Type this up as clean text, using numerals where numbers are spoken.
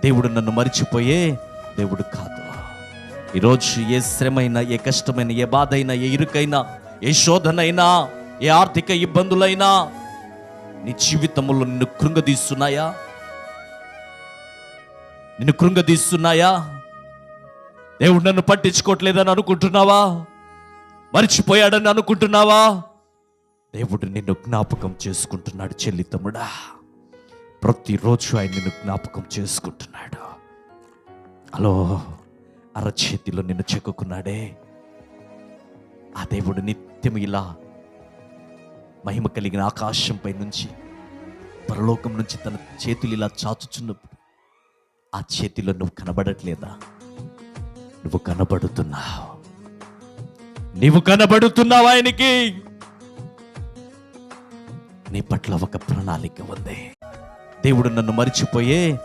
దేవుడు నన్ను మరిచిపోయే దేవుడు కాదు. ఈరోజు ఏ శ్రమైనా, ఏ కష్టమైనా, ఏ బాధ అయినా, ఏ ఇరుకైనా, ఏ శోధనైనా, ఏ ఆర్థిక ఇబ్బందులైనా నీ జీవితంలో నిన్ను కృంగదీస్తున్నాయా? దేవుడు నన్ను పట్టించుకోవట్లేదని అనుకుంటున్నావా? మరిచిపోయాడని అనుకుంటున్నావా? దేవుడు నిన్ను జ్ఞాపకం చేసుకుంటున్నాడు చెల్లి, తమ్ముడా. ప్రతిరోజు ఆయన నిన్ను జ్ఞాపకం చేసుకుంటున్నాడు. హలో, అరచేతిలో నిన్ను చెక్కుకున్నాడే ఆ దేవుడు నిత్యం ఇలా మహిమ కలిగిన ఆకాశంపై నుంచి, పరలోకం నుంచి తన చేతులు ఇలా చాచుచున్నప్పుడు ఆ చేతిలో నువ్వు కనబడట్లేదా? నువ్వు కనబడుతున్నావు ఆయనకి. నీ పట్ల ఒక ప్రణాళిక ఉంది. దేవుడు నన్ను మరిచిపోయే